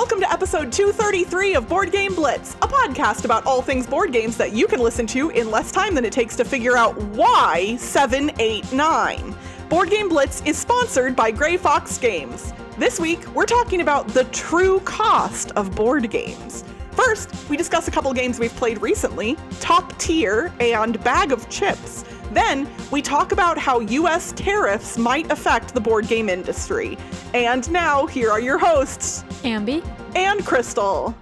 Welcome to episode 233 of Board Game Blitz, a podcast about all things board games that you can listen to in less time than it takes to figure out why 789. Board Game Blitz is sponsored by Grey Fox Games. This week, we're talking about the true cost of board games. First, we discuss a couple games we've played recently, Top Tier and Bag of Chips. Then, we talk about how US tariffs might affect the board game industry. And now, here are your hosts, Ambie and Crystal.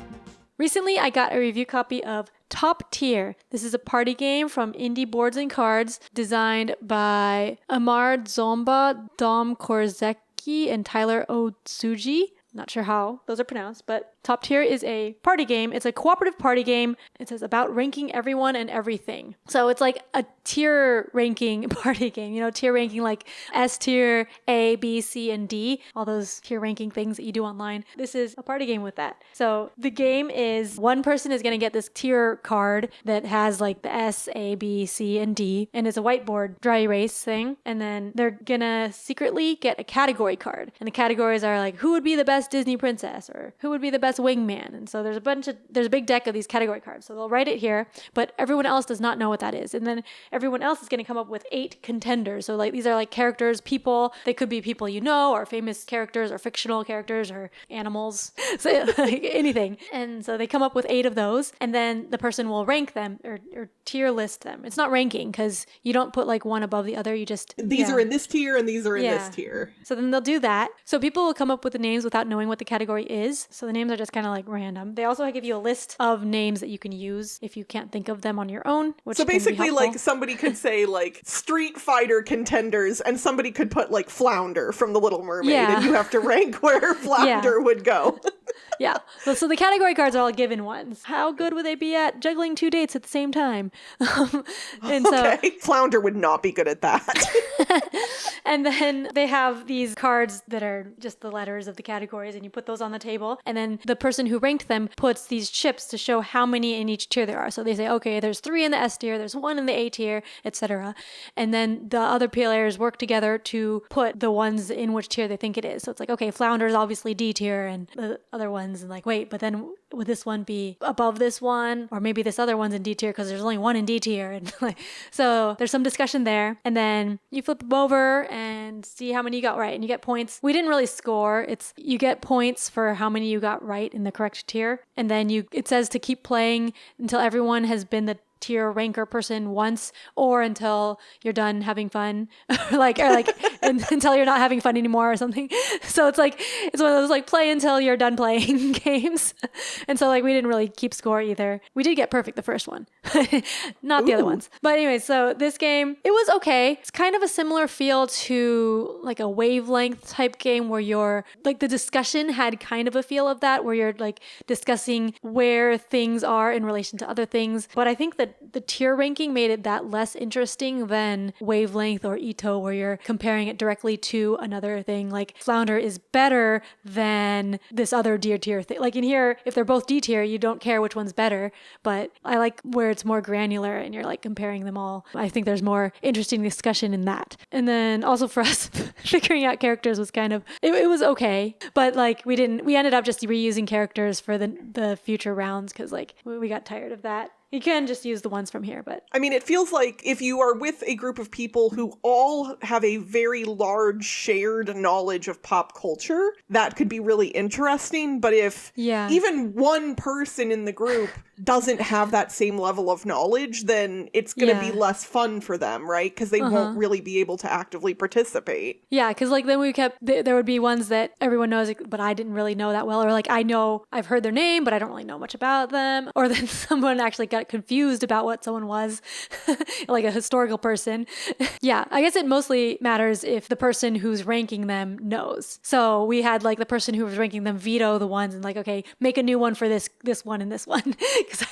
Recently, I got a review copy of Top Tier. This is a party game from Indie Boards and Cards, designed by Amar Zomba, Dom Korzecki, and Tyler Otsuji. Not sure how those are pronounced, but Top Tier is a party game. It's a cooperative party game. It says about ranking everyone and everything. So it's like a tier ranking party game. You know, tier ranking like S tier, A, B, C, and D. All those tier ranking things that you do online. This is a party game with that. So the game is one person is going to get this tier card that has like the S, A, B, C, and D. And it's a whiteboard dry erase thing. And then they're going to secretly get a category card. And the categories are like, who would be the best Disney princess? Or who would be the best wingman? And so there's a big deck of these category cards. So they'll write it here, but everyone else does not know what that is. And then everyone else is going to come up with 8 contenders. So like these are like characters, people. They could be people you know, or famous characters, or fictional characters, or animals. So like anything. And so they come up with 8 of those, and then the person will rank them or tier list them. It's not ranking because you don't put like one above the other. You just these are in this tier and these are in this tier. So then they'll do that. So people will come up with the names without knowing what the category is. So the names are just kind of like random. They also give you a list of names that you can use if you can't think of them on your own. Which so basically, like somebody could say like Street Fighter contenders, and somebody could put like Flounder from The Little Mermaid, and you have to rank where Flounder would go. Yeah. So the category cards are all given ones. How good would they be at juggling 2 dates at the same time? And so Flounder would not be good at that. And then they have these cards that are just the letters of the categories, and you put those on the table. And then the person who ranked them puts these chips to show how many in each tier there are. So they say, okay, there's 3 in the S tier, there's 1 in the A tier, etc. And then the other players work together to put the ones in which tier they think it is. So it's like, okay, Flounder is obviously D tier, and the other ones, and like, wait, but then would this one be above this one? Or maybe this other one's in D tier because there's only 1 in D tier. And like, so there's some discussion there. And then you flip them over and see how many you got right. And you get points. We didn't really score. You get points for how many you got right in the correct tier. And then it says to keep playing until everyone has been the tier ranker person once, or until you're done having fun, until you're not having fun anymore or something. So it's one of those like play until you're done playing games. And so like we didn't really keep score either. We did get perfect the first one, not the other ones. But anyway, so this game, it was okay. It's kind of a similar feel to like a Wavelength type game where you're like the discussion had kind of a feel of that, where you're like discussing where things are in relation to other things. But I think that the tier ranking made it that less interesting than Wavelength or Ito, where you're comparing it directly to another thing. Like Flounder is better than this other D tier thing. Like in here, if they're both D tier, you don't care which one's better. But I like where it's more granular and you're like comparing them all. I think there's more interesting discussion in that. And then also for us, figuring out characters was kind of, it was okay. But like we ended up just reusing characters for the future rounds because like we got tired of that. You can just use the ones from here, but... I mean, it feels like if you are with a group of people who all have a very large shared knowledge of pop culture, that could be really interesting. But if even one person in the group doesn't have that same level of knowledge, then it's going to be less fun for them, right? Because they won't really be able to actively participate. Yeah, because like then there would be ones that everyone knows, but I didn't really know that well. Or like I've heard their name, but I don't really know much about them. Or then someone actually got confused about what someone was, like a historical person. Yeah, I guess it mostly matters if the person who's ranking them knows. So we had like the person who was ranking them veto the ones and like, okay, make a new one for this one and this one.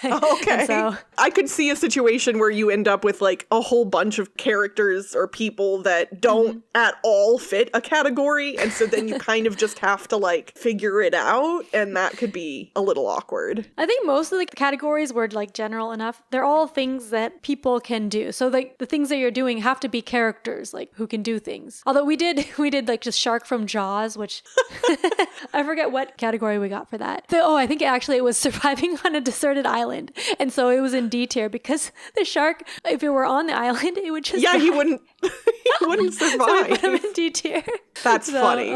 Okay. And so, I could see a situation where you end up with like a whole bunch of characters or people that don't at all fit a category. And so then you kind of just have to like figure it out. And that could be a little awkward. I think most of the categories were like general enough. They're all things that people can do. So like the things that you're doing have to be characters like who can do things. Although we did like just Shark from Jaws, which I forget what category we got for that. I think it was surviving on a deserted island. And so it was in D tier because the shark, if it were on the island, it would just die. He wouldn't survive. So we put him in D tier. That's funny.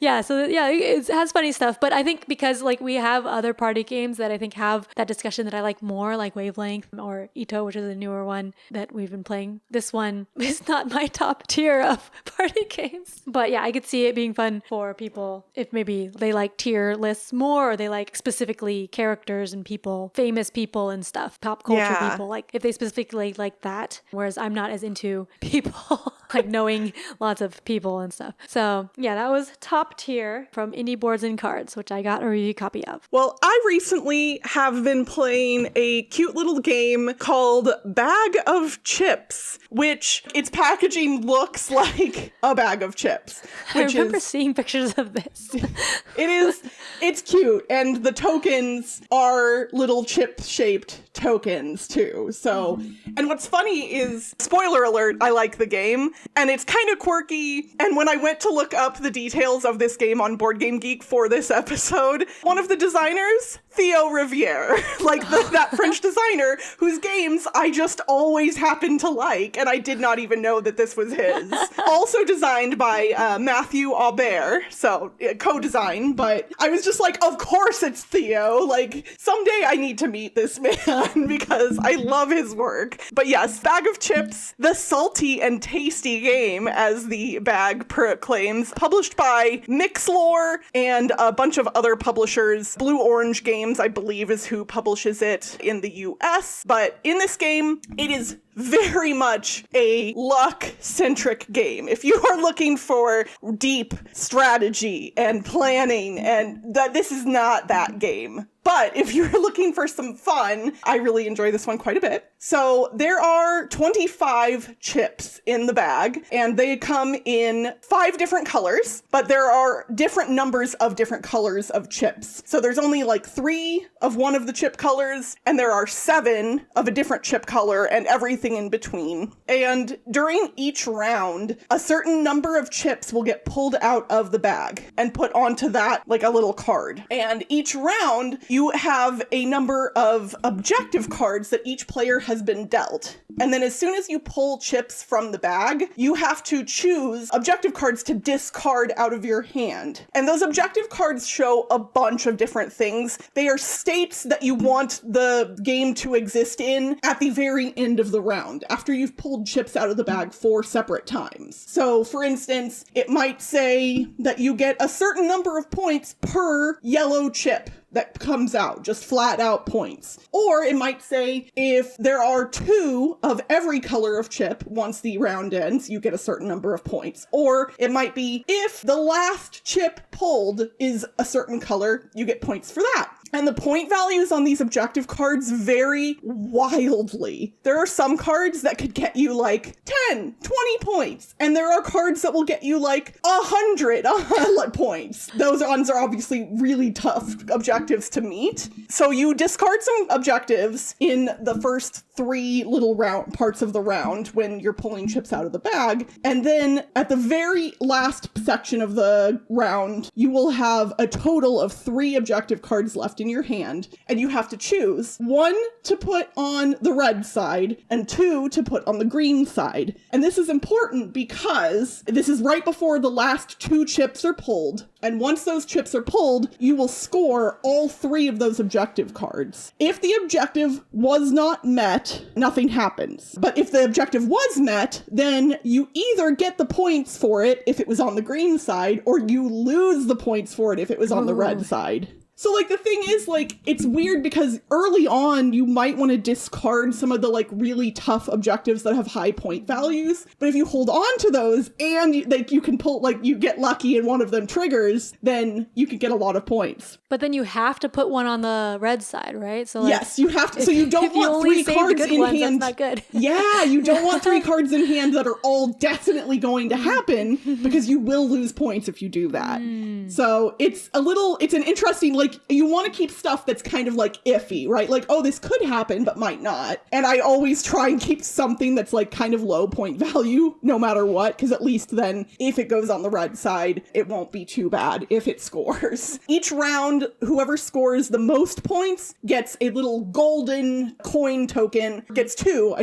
It has funny stuff. But I think because like we have other party games that I think have that discussion that I like more, like Wavelength or Ito, which is a newer one that we've been playing. This one is not my top tier of party games. But yeah, I could see it being fun for people if maybe they like tier lists more or they like specifically characters and people, famous people and stuff, pop culture people. Like if they specifically like that, whereas I'm not as into people, like knowing lots of people and stuff. So yeah, that was top tier from Indie Boards and Cards, which I got a review copy of. Well, I recently have been playing a cute little game called Bag of Chips, which its packaging looks like a bag of chips. I remember seeing pictures of this. It's cute. And the tokens are little chip-shaped tokens too. So, and what's funny is, spoiler alert, I like the game and it's kind of quirky. And when I went to look up the details of this game on Board Game Geek for this episode, one of the designers, Theo Riviere, like that French designer whose games I just always happen to like, and I did not even know that this was his. Also designed by Matthew Aubert, so co-design, but I was just like, of course it's Theo. Like, someday I need to meet this man because I love his work. But yes, Bag of Chips, the salty and tasty game, as the bag proclaims, published by Mixlore and a bunch of other publishers. Blue Orange Games, I believe, is who publishes it in the US. But in this game, it is very much a luck-centric game. If you are looking for deep strategy and planning, and this is not that game. But if you're looking for some fun, I really enjoy this one quite a bit. So there are 25 chips in the bag, and they come in 5 different colors, but there are different numbers of different colors of chips. So there's only like 3 of one of the chip colors, and there are 7 of a different chip color, and everything in between. And during each round, a certain number of chips will get pulled out of the bag and put onto that like a little card. And each round, you have a number of objective cards that each player has been dealt. And then as soon as you pull chips from the bag, you have to choose objective cards to discard out of your hand. And those objective cards show a bunch of different things. They are states that you want the game to exist in at the very end of the round, after you've pulled chips out of the bag 4 separate times. So, for instance, it might say that you get a certain number of points per yellow chip that comes out, just flat out points. Or it might say if there are 2 of every color of chip, once the round ends, you get a certain number of points. Or it might be if the last chip pulled is a certain color, you get points for that. And the point values on these objective cards vary wildly. There are some cards that could get you like 10, 20 points. And there are cards that will get you like 100 points. Those ones are obviously really tough objectives to meet. So you discard some objectives in the first 3 little parts of the round when you're pulling chips out of the bag. And then at the very last section of the round, you will have a total of 3 objective cards left in your hand, and you have to choose 1 to put on the red side and 2 to put on the green side. And this is important because this is right before the last 2 chips are pulled. And once those chips are pulled, you will score all 3 of those objective cards. If the objective was not met, nothing happens. But if the objective was met, then you either get the points for it if it was on the green side, or you lose the points for it if it was on the red side. So, like, the thing is, like, it's weird because early on, you might want to discard some of the, like, really tough objectives that have high point values. But if you hold on to those and, like, you can pull, like, you get lucky and one of them triggers, then you can get a lot of points. But then you have to put one on the red side, right? So, like, yes, you have to. So you don't want three cards in hand. That's not good. Yeah, you don't want 3 cards in hand that are all definitely going to happen because you will lose points if you do that. So it's an interesting, like, you want to keep stuff that's kind of like iffy, right? Like, oh, this could happen, but might not. And I always try and keep something that's like kind of low point value no matter what, because at least then if it goes on the red side, it won't be too bad if it scores. Each round, whoever scores the most points gets a little golden coin token, gets 2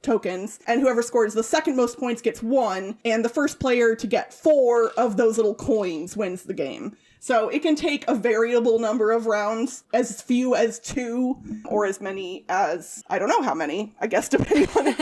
tokens, and whoever scores the second most points gets 1, and the first player to get 4 of those little coins wins the game. So it can take a variable number of rounds, as few as 2, or as many as, I don't know how many, I guess depending on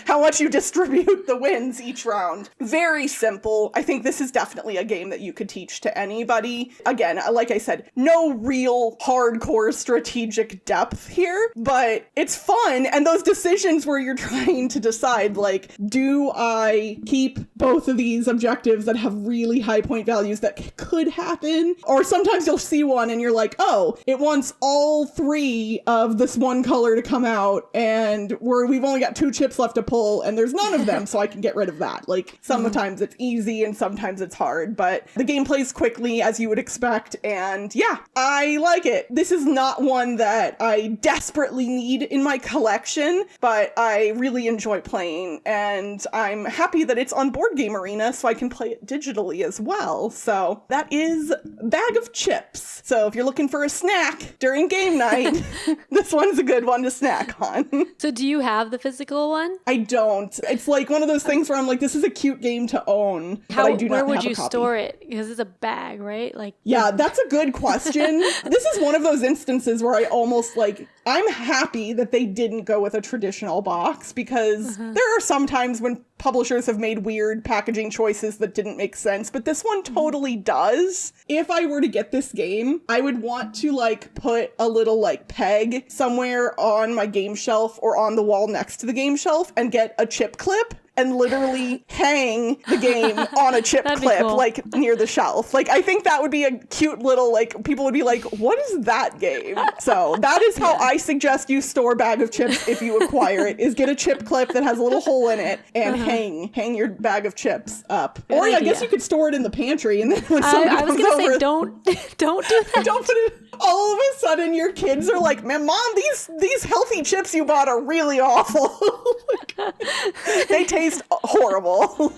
how much you distribute the wins each round. Very simple. I think this is definitely a game that you could teach to anybody. Again, like I said, no real hardcore strategic depth here, but it's fun. And those decisions where you're trying to decide, like, do I keep both of these objectives that have really high point values that could happen? Or sometimes you'll see one and you're like, oh, it wants all 3 of this one color to come out, and we've only got 2 chips left to pull, and there's none of them, so I can get rid of that. Like, sometimes it's easy and sometimes it's hard, but the game plays quickly as you would expect, and yeah, I like it. This is not one that I desperately need in my collection, but I really enjoy playing, and I'm happy that it's on Board Game Arena so I can play it digitally as well. So that is Bag of Chips. So if you're looking for a snack during game night, this one's a good one to snack on. So do you have the physical one? I don't. It's like one of those things where I'm like, this is a cute game to own, but I do not have a copy. Where would you store it? Because it's a bag, right? Like, yeah, that's a good question. This is one of those instances where I almost like, I'm happy that they didn't go with a traditional box, because there are some times when publishers have made weird packaging choices that didn't make sense, but this one totally does. If I were to get this game, I would want to like put a little like peg somewhere on my game shelf or on the wall next to the game shelf and get a chip clip and literally hang the game on a chip clip, cool, like near the shelf. Like, I think that would be a cute little, like, people would be like, what is that game? So that is how I suggest you store Bag of Chips if you acquire it, is get a chip clip that has a little hole in it and hang your Bag of Chips up. Good or idea. I guess you could store it in the pantry, and then when somebody comes over, say, don't do that. Don't put it. All of a sudden, your kids are like, man, Mom, these healthy chips you bought are really awful. Like, they taste horrible.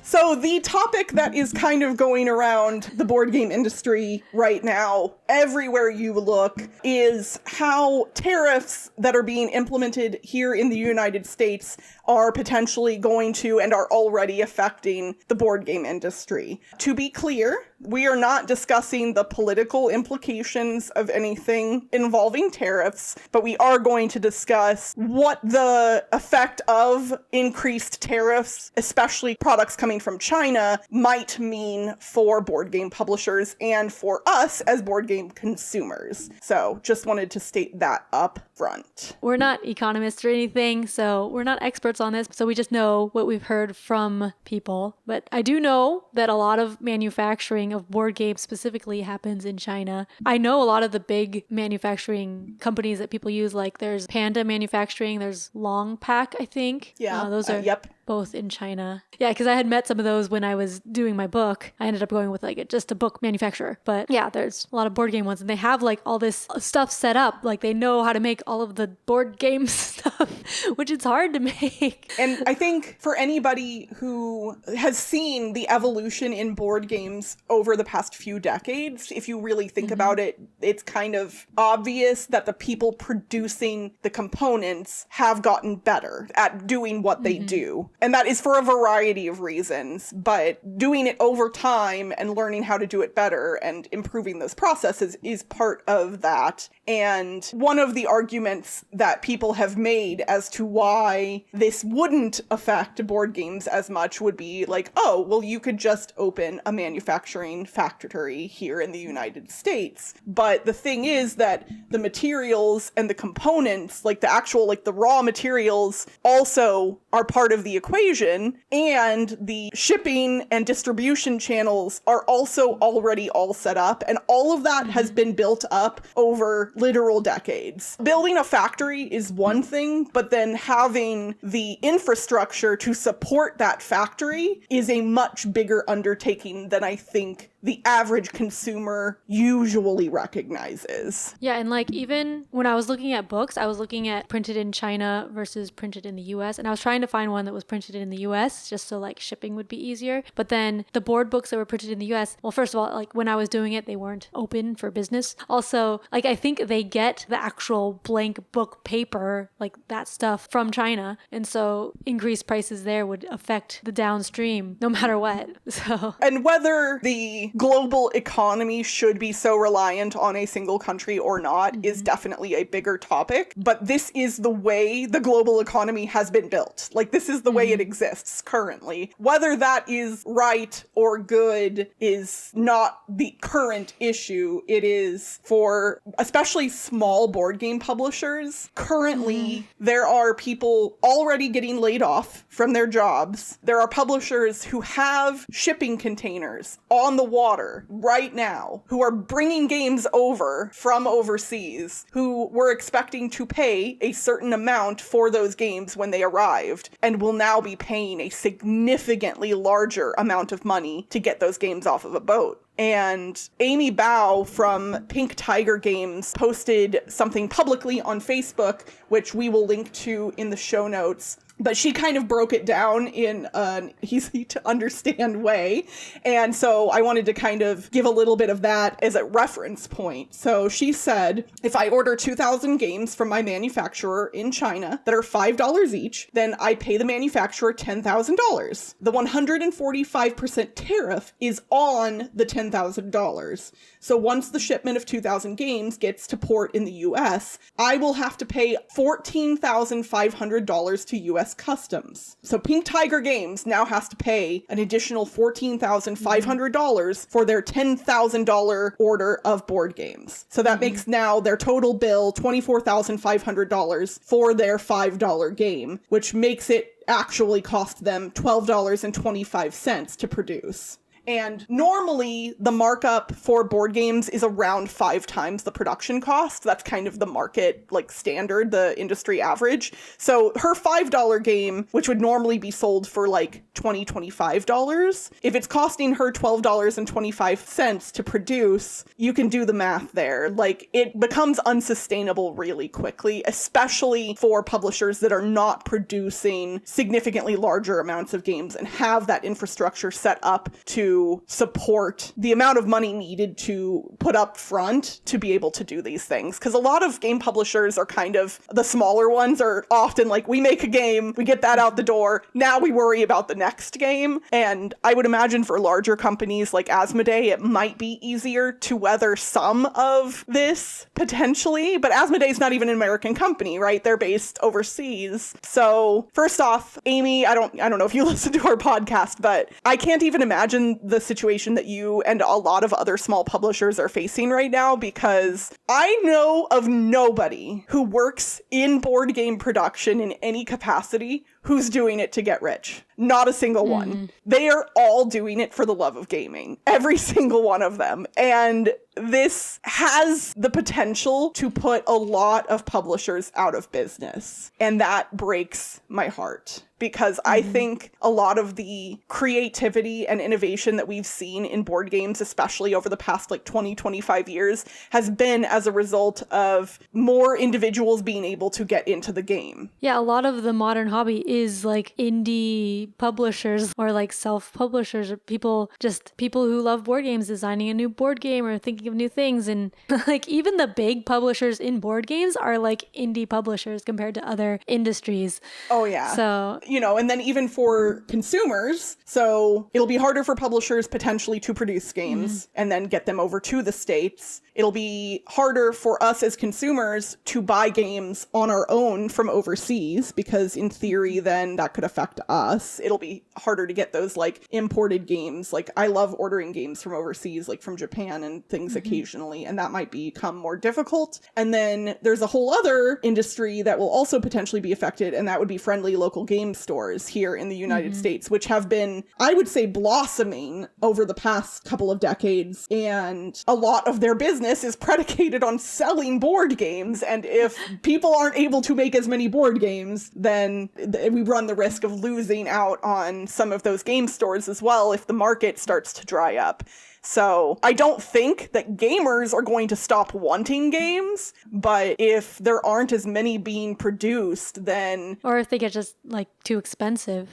So the topic that is kind of going around the board game industry right now, everywhere you look, is how tariffs that are being implemented here in the United States are potentially going to and are already affecting the board game industry. To be clear, we are not discussing the political implications of anything involving tariffs, but we are going to discuss what the effect of increased tariffs, especially products coming from China, might mean for board game publishers and for us as board game consumers. So just wanted to state that up front. We're not economists or anything, so we're not experts on this, so we just know what we've heard from people. But I do know that a lot of manufacturing of board games specifically happens in China. I know a lot of the big manufacturing companies that people use, like there's Panda Manufacturing, there's Longpack, I think. Yeah, those are both in China. Yeah, because I had met some of those when I was doing my book. I ended up going with like just a book manufacturer. But yeah, there's a lot of board game ones, and they have like all this stuff set up. Like they know how to make all of the board game stuff, which is hard to make. And I think for anybody who has seen the evolution in board games over the past few decades, if you really think about it, it's kind of obvious that the people producing the components have gotten better at doing what they do. And that is for a variety of reasons, but doing it over time and learning how to do it better and improving those processes is part of that. And one of the arguments that people have made as to why this wouldn't affect board games as much would be like, oh, well, you could just open a manufacturing factory here in the United States. But the thing is that the materials and the components, like the actual, like the raw materials, also are part of the equation, and the shipping and distribution channels are also already all set up, and all of that has been built up over literal decades. Building a factory is one thing, but then having the infrastructure to support that factory is a much bigger undertaking than I think the average consumer usually recognizes. Yeah, and like even when I was looking at books, I was looking at printed in China versus printed in the US, and I was trying to find one that was printed in the US just so like shipping would be easier. But then the board books that were printed in the US, well, first of all, like when I was doing it, they weren't open for business. Also, like I think they get the actual blank book paper, like that stuff from China, and so increased prices there would affect the downstream no matter what. So, and whether the global economy should be so reliant on a single country or not is definitely a bigger topic, but this is the way the global economy has been built. Like, this is the way it exists currently. Whether that is right or good is not the current issue. It is for especially small board game publishers. Currently, there are people already getting laid off from their jobs. There are publishers who have shipping containers on the water right now who are bringing games over from overseas, who were expecting to pay a certain amount for those games when they arrived, and will now be paying a significantly larger amount of money to get those games off of a boat. And Amy Bao from Pink Tiger Games posted something publicly on Facebook, which we will link to in the show notes. But she kind of broke it down in an easy to understand way. And so I wanted to kind of give a little bit of that as a reference point. So she said, if I order 2,000 games from my manufacturer in China that are $5 each, then I pay the manufacturer $10,000. The 145% tariff is on the $10,000. So once the shipment of 2,000 games gets to port in the US, I will have to pay $14,500 to US Customs. So Pink Tiger Games now has to pay an additional $14,500 for their $10,000 order of board games. So that makes now their total bill $24,500 for their $5 game, which makes it actually cost them $12.25 to produce. And normally the markup for board games is around 5 times the production cost. That's kind of the market, like, standard, the industry average. So her $5 game, which would normally be sold for like $25, if it's costing her $12.25 to produce, you can do the math there. Like, it becomes unsustainable really quickly, especially for publishers that are not producing significantly larger amounts of games and have that infrastructure set up to support the amount of money needed to put up front to be able to do these things. Because a lot of game publishers are kind of, the smaller ones are often like, we make a game, we get that out the door, now we worry about the next game. And I would imagine for larger companies like Asmodee, it might be easier to weather some of this, potentially. But Asmodee's not even an American company, right? They're based overseas. So first off, Amy, I don't know if you listen to our podcast, but I can't even imagine the situation that you and a lot of other small publishers are facing right now, because I know of nobody who works in board game production in any capacity who's doing it to get rich. Not a single one. They are all doing it for the love of gaming. Every single one of them. And this has the potential to put a lot of publishers out of business. And that breaks my heart. Because I think a lot of the creativity and innovation that we've seen in board games, especially over the past like 20, 25 years, has been as a result of more individuals being able to get into the game. Yeah, a lot of the modern hobby is like indie publishers or like self-publishers, or people who love board games designing a new board game or thinking of new things. And like even the big publishers in board games are like indie publishers compared to other industries. Oh yeah. So and then even for consumers, so it'll be harder for publishers potentially to produce games and then get them over to the States. It'll be harder for us as consumers to buy games on our own from overseas, because in theory, then that could affect us. It'll be harder to get those like imported games. Like I love ordering games from overseas, like from Japan and things occasionally, and that might become more difficult. And then there's a whole other industry that will also potentially be affected, and that would be friendly local game stores here in the United States, which have been, I would say, blossoming over the past couple of decades. And a lot of their business is predicated on selling board games. And if people aren't able to make as many board games, then we run the risk of losing out on some of those game stores as well if the market starts to dry up. So I don't think that gamers are going to stop wanting games, but if there aren't as many being produced, then... Or if they get just, like, too expensive.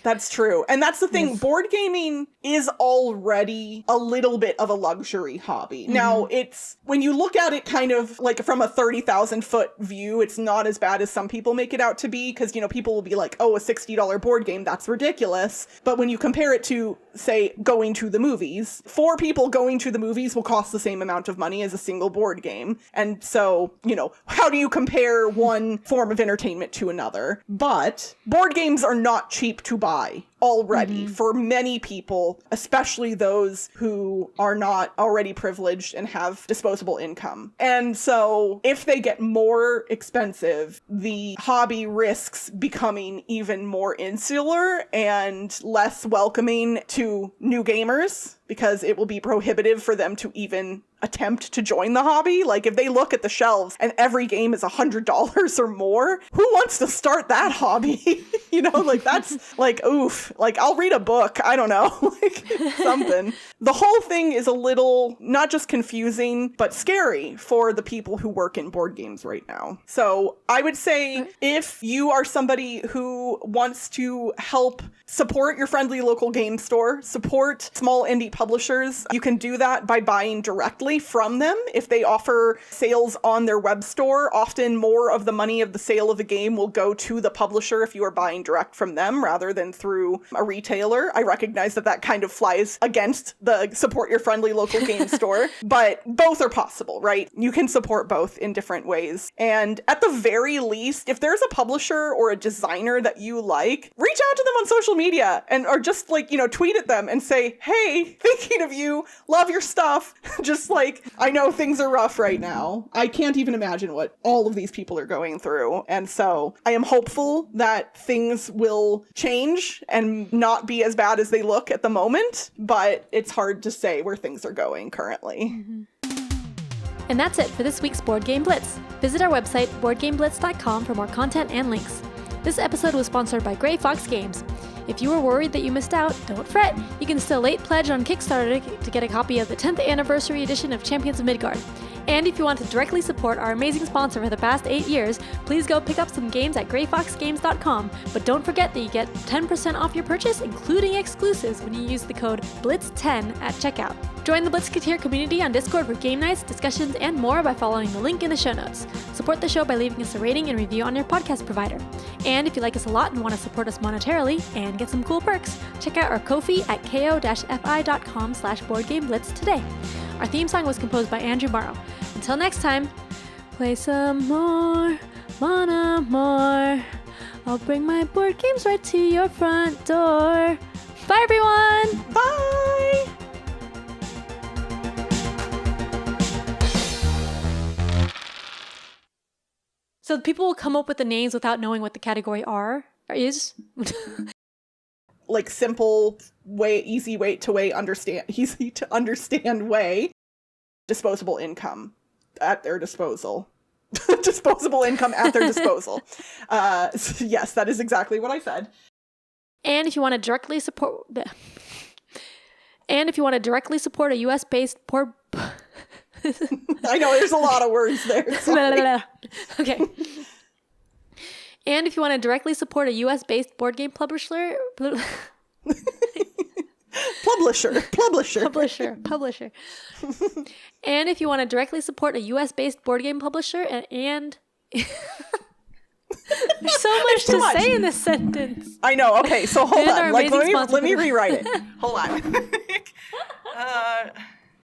That's true. And that's the thing. Yes. Board gaming is already a little bit of a luxury hobby. Now, it's... When you look at it kind of, like, from a 30,000-foot view, it's not as bad as some people make it out to be, because, people will be like, oh, a $60 board game, that's ridiculous. But when you compare it to, say, going to the movies... 4 people going to the movies will cost the same amount of money as a single board game. And so, how do you compare one form of entertainment to another? But board games are not cheap to buy already for many people, especially those who are not already privileged and have disposable income. And so if they get more expensive, the hobby risks becoming even more insular and less welcoming to new gamers, because it will be prohibitive for them to even attempt to join the hobby. Like if they look at the shelves and every game is $100 or more, who wants to start that hobby? That's like, oof, like I'll read a book. I don't know, like something. The whole thing is a little, not just confusing, but scary for the people who work in board games right now. So I would say if you are somebody who wants to help support your friendly local game store, support small indie publishers, you can do that by buying directly from them. If they offer sales on their web store, often more of the money of the sale of a game will go to the publisher if you are buying direct from them rather than through a retailer. I recognize that kind of flies against the support your friendly local game store, but both are possible, right? You can support both in different ways. And at the very least, if there's a publisher or a designer that you like, reach out to them on social media or just tweet at them and say, hey, thinking of you, love your stuff. Just I know things are rough right now. I can't even imagine what all of these people are going through. And so I am hopeful that things will change and not be as bad as they look at the moment, but it's hard to say where things are going currently. And that's it for this week's Board Game Blitz. Visit our website, boardgameblitz.com, for more content and links. This episode was sponsored by Grey Fox Games. If you were worried that you missed out, don't fret. You can still late pledge on Kickstarter to get a copy of the 10th anniversary edition of Champions of Midgard. And if you want to directly support our amazing sponsor for the past 8 years, please go pick up some games at greyfoxgames.com. But don't forget that you get 10% off your purchase, including exclusives, when you use the code BLITZ10 at checkout. Join the Blitzketeer community on Discord for game nights, discussions, and more by following the link in the show notes. Support the show by leaving us a rating and review on your podcast provider. And if you like us a lot and want to support us monetarily and get some cool perks, check out our Ko-fi at ko-fi.com/boardgameblitz today. Our theme song was composed by Andrew Morrow. Until next time, play some more, wanna more. I'll bring my board games right to your front door. Bye, everyone! Bye! So people will come up with the names without knowing what the category is? Like simple way, easy to understand way. Disposable income at their disposal. Disposable income at their disposal. Yes, that is exactly what I said. And if you want to directly support a US-based I know there's a lot of words there. Okay. And if you want to directly support a US-based board game publisher. Publisher. And if you want to directly support a US-based board game publisher and there's so much too to much. say in this sentence. I know. Okay, so hold And our on. Like, amazing sponsor let me for the- rewrite it. Hold on.